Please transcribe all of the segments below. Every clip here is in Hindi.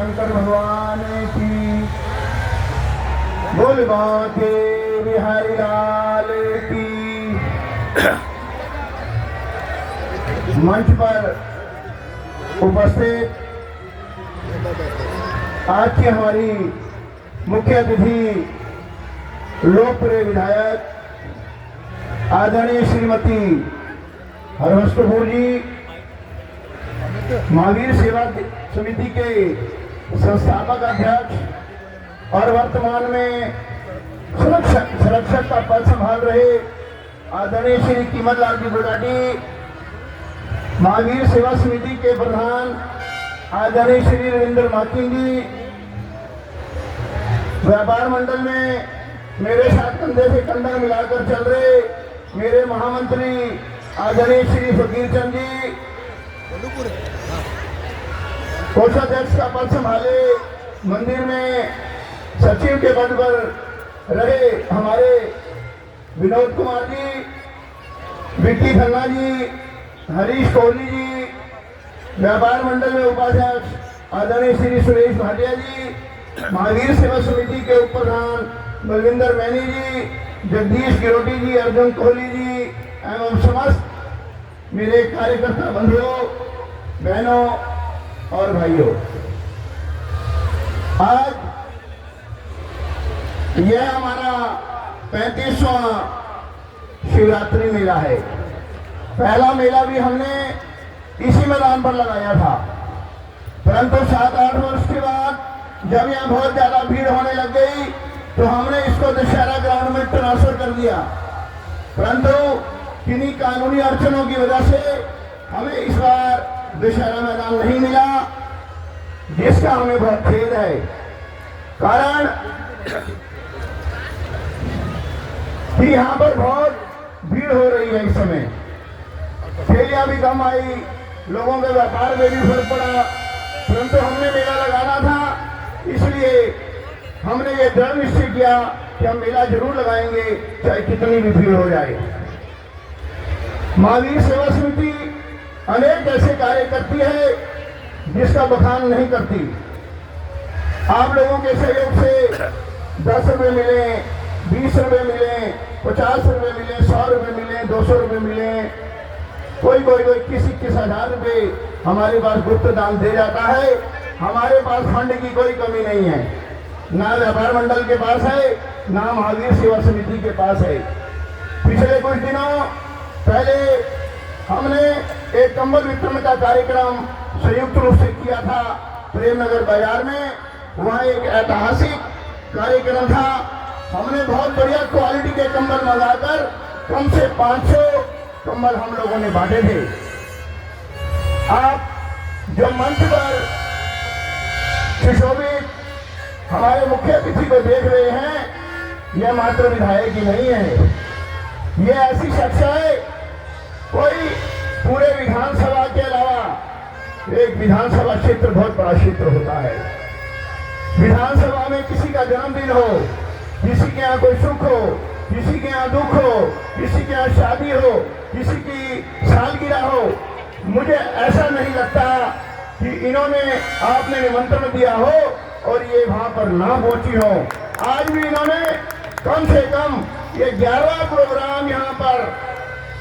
शंकर भगवान की, बोल बांके बिहारी लाल की। मंच पर उपस्थित आज की हमारी मुख्य अतिथि लोकप्रिय विधायक आदरणीय श्रीमती हरवंश कपूर जी, महावीर सेवा समिति के संस्थापक अध्यक्ष और वर्तमान में संरक्षक का पद संभाल रहे आदरणीय श्री कीमत लाल जी बुलाटी, महावीर सेवा समिति के प्रधान आदरणीय श्री रविंद्र माकिन जी, व्यापार मंडल में मेरे साथ कंधे से कंधा मिलाकर चल रहे मेरे महामंत्री आदरणीय श्री फकीर चंद जी, कोषाध्यक्ष का पद संभाले मंदिर में सचिव के पद पर रहे हमारे विनोद कुमार जी, विक्की खन्ना जी, हरीश कोहली जी, व्यापार मंडल में उपाध्यक्ष आदरणीय श्री सुरेश भाटिया जी, महावीर सेवा समिति के उप प्रधान बलविंदर मैनी जी, जगदीश गिरोटी जी, अर्जुन कोहली जी एवं समस्त मेरे कार्यकर्ता बंधुओं, बहनों और भाइयों, आज यह हमारा 35वां शिवरात्रि मेला है। पहला मेला भी हमने इसी मैदान पर लगाया था, परंतु 7-8 वर्ष के बाद जब यहाँ बहुत ज्यादा भीड़ होने लग गई तो हमने इसको दशहरा ग्राउंड में ट्रांसफर कर दिया, परंतु किन्हीं कानूनी अड़चनों की वजह से हमें इस बार दशहरा मैदान नहीं मिला, जिसका हमें बहुत खेद है। कारण कि यहाँ पर बहुत भीड़ हो रही है इस समय, ठेलियां भी कम आई, लोगों के व्यापार में भी फर्क पड़ा, परंतु हमने मेला लगाना था, इसलिए हमने ये दृढ़ निश्चय किया कि हम मेला जरूर लगाएंगे चाहे कितनी भी भीड़ हो जाए। महावीर सेवा समिति अनेक ऐसे कार्य करती है जिसका बखान नहीं करती। आप लोगों के सहयोग से 10 रुपये मिले, 20 रुपये मिले, 50 रुपये मिले, 100 रुपये मिले, 200 रुपये मिले, कोई किसी 1000 रुपये हमारे पास गुप्त दान दे जाता है। हमारे पास फंड की कोई कमी नहीं है, ना व्यापार मंडल के पास है, ना महावीर सेवा समिति के पास है। पिछले कुछ दिनों पहले हमने एक कंबल वितरण का कार्यक्रम संयुक्त रूप से किया था प्रेमनगर बाजार में। वहाँ एक ऐतिहासिक कार्यक्रम था। हमने बहुत बढ़िया क्वालिटी के कंबल मंगाकर कम से 500 कंबल हम लोगों ने बांटे थे। आप जो मंच पर सुशोभित हमारे मुख्य अतिथि को देख रहे हैं, यह मात्र विधायक ही नहीं है, ये ऐसी शख्स है, कोई पूरे विधानसभा के अलावा एक विधानसभा क्षेत्र बहुत बड़ा क्षेत्र होता है। विधानसभा में किसी का जन्मदिन हो, किसी के यहाँ कोई सुख हो, किसी के यहाँ दुख हो, किसी के यहाँ शादी हो, किसी की सालगिरह हो, मुझे ऐसा नहीं लगता कि इन्होंने आपने निमंत्रण दिया हो और ये वहां पर ना पहुंची हो। आज भी इन्होंने कम से कम ये 11वां प्रोग्राम यहाँ पर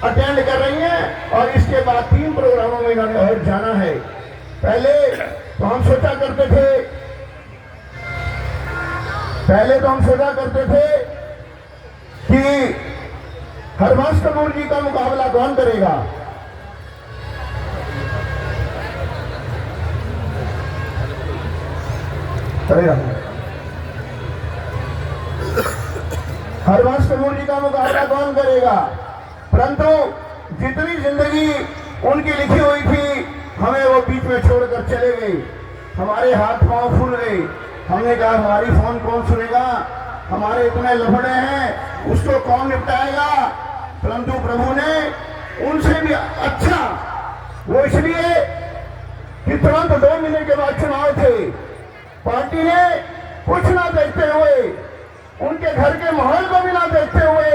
अटेंड कर रही हैं और इसके बाद 3 प्रोग्रामों में इन्होंने और जाना है। पहले तो हम सोचा करते थे कि हरवंश कपूर जी का मुकाबला कौन करेगा। हरवंश कपूर जी का मुकाबला कौन करेगा, परंतु जितनी जिंदगी उनकी लिखी हुई थी हमें वो बीच में छोड़कर चले गए। हमारे हाथ पांव फूल गए। हमने कहा हमारी फोन कौन सुनेगा, हमारे इतने लफड़े हैं, उसको कौन निपटाएगा। परंतु प्रभु ने उनसे भी अच्छा, वो इसलिए कि तुरंत 2 महीने के बाद चुनाव थे, पार्टी ने कुछ ना देखते हुए, उनके घर के माहौल को भी ना देखते हुए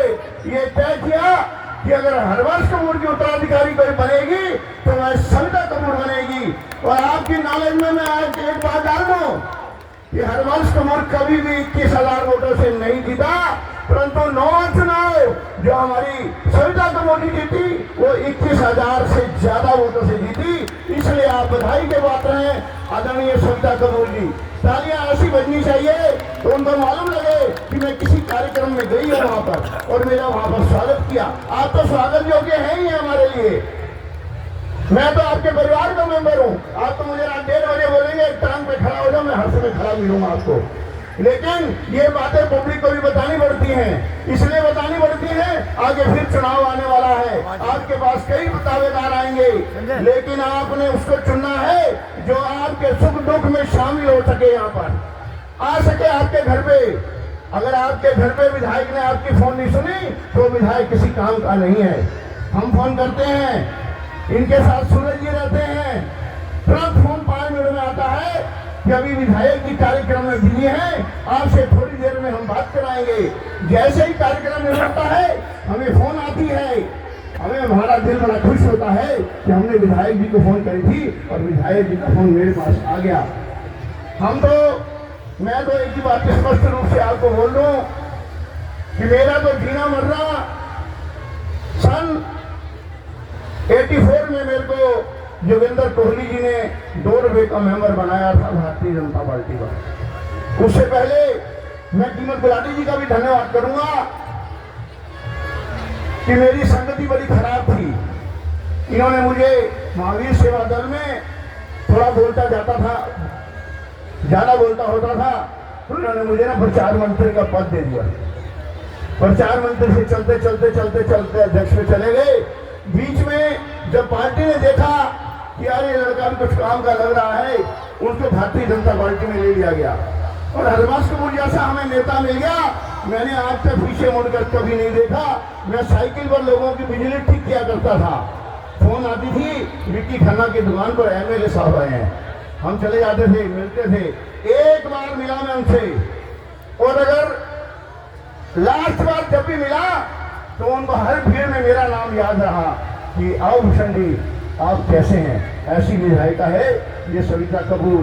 ये तय किया कि अगर हरवंश कपूर की उत्तराधिकारी कोई बनेगी तो वह सविता कपूर बनेगी। और आपकी नॉलेज में मैं आज एक बात डाल दूं, कि हरवंश कपूर कभी भी 21,000 वोटों से नहीं जीता, परंतु 9 चुनाव जो हमारी सविता कपूर जी जीती वो 21,000 से ज्यादा वोटों से जीती। इसलिए आप बधाई के पात्र हैं आदरणीय सविता कपूर जी। तालियां ऐसी बजनी चाहिए तो उनको मालूम लगे कि मैं किसी कार्यक्रम में गई हूँ वहां पर और मेरा वहां पर स्वागत किया। आप तो स्वागत योग्य हैं ही हमारे लिए। मैं तो आपके परिवार का मेंबर हूँ। आप तो मुझे रात 1:30 बजे बोलेंगे टांग पे खड़ा हो जाओ, मैं हर समय खड़ा मिलूंगा आपको। लेकिन ये बातें पब्लिक को भी बतानी पड़ती हैं, इसलिए बतानी पड़ती हैं आगे फिर चुनाव आने वाला है, आपके पास कई दावेदार आएंगे, लेकिन आपने उसको चुनना है जो आपके सुख दुख में शामिल हो सके, यहाँ पर आ सके आपके घर पे। अगर आपके घर पे विधायक ने आपकी फोन नहीं सुनी तो विधायक किसी काम का नहीं है। हम फोन करते हैं, इनके साथ सूरज जी रहते हैं, तुरंत फोन 5 मिनट में आता है कि अभी विधायक जी कार्यक्रम में बिजी हैं, आपसे थोड़ी देर में हम बात कराएंगे। जैसे ही कार्यक्रम में होता है हमें फोन आती है, हमें हमारा दिल बड़ा खुश होता है कि हमने विधायक जी को फोन करी थी और विधायक जी का फोन मेरे पास आ गया। मैं तो एक ही बात स्पष्ट रूप से आपको बोल दूं कि मेरा तो जीना मरना सन 84 में मेरे को योगेंद्र कोहली जी ने 2 रुपए का मेंबर बनाया था भारतीय जनता पार्टी का। उससे पहले मैं कीमत गुलाटी जी का भी धन्यवाद करूंगा कि मेरी संगति बड़ी खराब थी। इन्होंने मुझे महावीर सेवा दल में थोड़ा बोलता जाता था, ज्यादा बोलता होता था, तो इन्होंने मुझे ना प्रचार मंत्री का पद दे दिया। प्रचार मंत्री से चलते चलते चलते चलते अध्यक्ष में चले गए। बीच में जब पार्टी ने देखा कि यार ये लड़का भी कुछ काम का लग रहा है, उनको भारतीय जनता पार्टी में ले लिया गया और हरवंश कपूर जैसा हमें नेता मिल गया। मैंने आज तक पीछे मुड़कर कभी नहीं देखा। मैं साइकिल पर लोगों की बिजली ठीक किया करता था। फोन आती थी विक्की खन्ना की दुकान पर एमएलए साहब आए हैं, हम चले जाते थे, मिलते थे। एक बार मिला मैं उनसे, और अगर लास्ट बार जब भी मिला तो उनको हर भीड़ में मेरा नाम याद रहा कि आओ भूषण जी आप कैसे हैं। ऐसी विधायिका है ये सविता कपूर।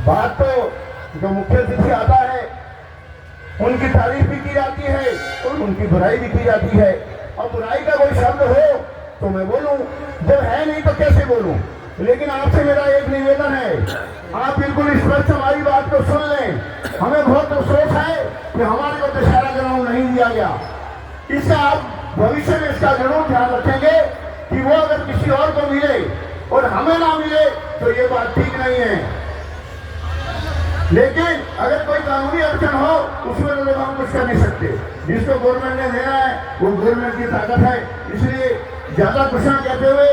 बात तो जो मुख्य अतिथि आता है उनकी तारीफ भी की जाती है और उनकी बुराई भी की जाती है। और बुराई का कोई शब्द हो तो मैं बोलूं, जब है नहीं तो कैसे बोलूं। लेकिन आपसे मेरा एक निवेदन है, आप बिल्कुल स्पष्ट हमारी बात को सुन लें। हमें बहुत अफसोस है कि हमारे को दशहरा ग्राउंड नहीं दिया गया। इसका आप भविष्य में इसका जरूर ध्यान रखेंगे कि वो अगर किसी और को मिले और हमें ना मिले तो ये बात ठीक नहीं है। लेकिन अगर कोई कानूनी अड़चन हो उसमें तो हम कुछ कर नहीं सकते। जिसको गवर्नमेंट ने देना है वो गवर्नमेंट की ताकत है। इसलिए ज्यादा कुछ ना कहते हुए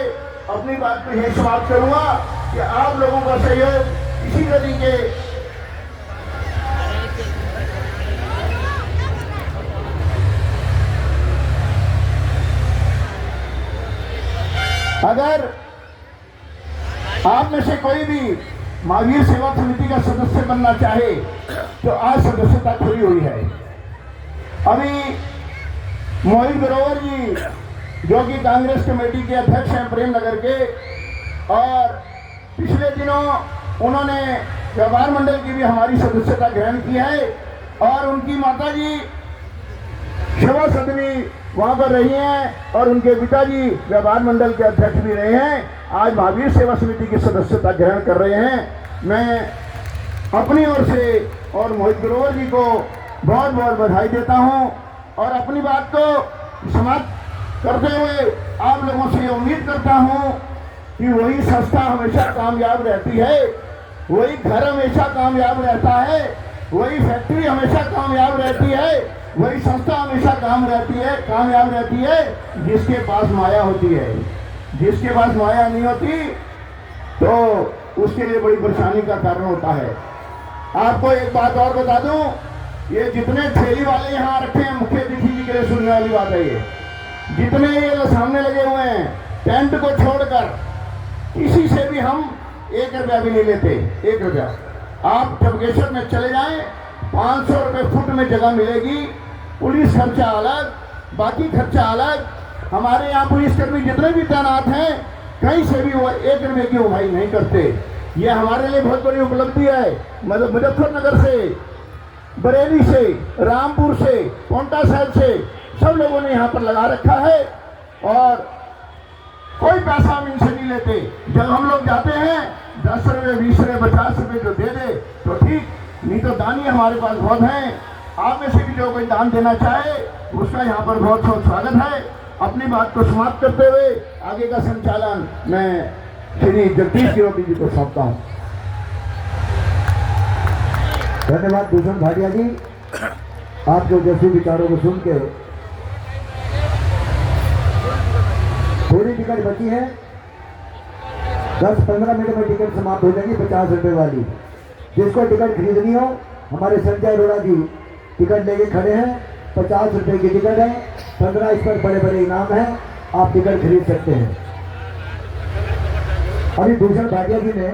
अपनी बात को यही समाप्त करूंगा कि आप लोगों का सहयोग इसी तरीके अगर आप में से कोई भी महावीर सेवा समिति का सदस्य बनना चाहे तो आज सदस्यता खुली हुई है। अभी मोहित ग्रोवर जी जो कि कांग्रेस कमेटी के अध्यक्ष हैं प्रेमनगर के, और पिछले दिनों उन्होंने व्यापार मंडल की भी हमारी सदस्यता ग्रहण की है और उनकी माता जी सेवा सदनी वहां पर रही हैं और उनके पिताजी व्यापार मंडल के अध्यक्ष भी रहे हैं। आज महावीर सेवा समिति की सदस्यता ग्रहण कर रहे हैं। मैं अपनी ओर से और मोहित ग्रोवर जी को बहुत बहुत बधाई देता हूं और अपनी बात को समाप्त करते हुए आप लोगों से उम्मीद करता हूं कि वही संस्था हमेशा कामयाब रहती है, वही घर हमेशा कामयाब रहता है, वही फैक्ट्री हमेशा कामयाब रहती है, वही संस्था हमेशा कामयाब रहती है जिसके पास माया होती है। जिसके पास माया नहीं होती तो उसके लिए बड़ी परेशानी का कारण होता है। आपको एक बात और बता दूं, ये जितने ठेली वाले यहाँ रखे हैं, मुख्य अतिथि जी के लिए सुनने वाली बात है, ये जितने ये सामने लगे हुए हैं टेंट को छोड़कर किसी से भी हम 1 रुपया भी नहीं लेते। 1 रुपया आप टबकेश्वर में चले जाएं, 500 रुपये फुट में जगह मिलेगी। पुलिस खर्चा अलग, बाकी खर्चा अलग। हमारे यहाँ पुलिसकर्मी जितने भी तैनात हैं कहीं से भी वो 1 रुपये की उगाई नहीं करते। ये हमारे लिए बहुत बड़ी उपलब्धि है। मुजफ्फरनगर से, बरेली से, रामपुर से, पोंटा साहिब से सब लोगों ने यहाँ पर लगा रखा है और कोई पैसा हम इनसे नहीं लेते। जब हम लोग जाते हैं 10 रुपये, 20 रुपये, 50 रुपये जो दे दे तो ठीक, नहीं तो दानी हमारे पास बहुत हैं। आप में से भी जो कोई दान देना चाहे उसका यहाँ पर बहुत बहुत स्वागत है। अपनी बात को समाप्त करते हुए आगे का संचालन मैं श्री जगदीश गिरोटी जी को सौंपता हूँ। धन्यवाद भूषण भाटिया जी, आपके ओजस्वी विचारों को सुन के। थोड़ी टिकट बची है, 10-15 मिनट में टिकट समाप्त हो जाएगी 50 रुपए वाली। जिसको टिकट खरीदनी हो, हमारे संजय अरोड़ा जी टिकट लेके खड़े हैं। 50 रुपए की टिकट है, 15 इस पर बड़े बड़े इनाम हैं, आप टिकट खरीद सकते हैं। अभी भूषण भाटिया जी ने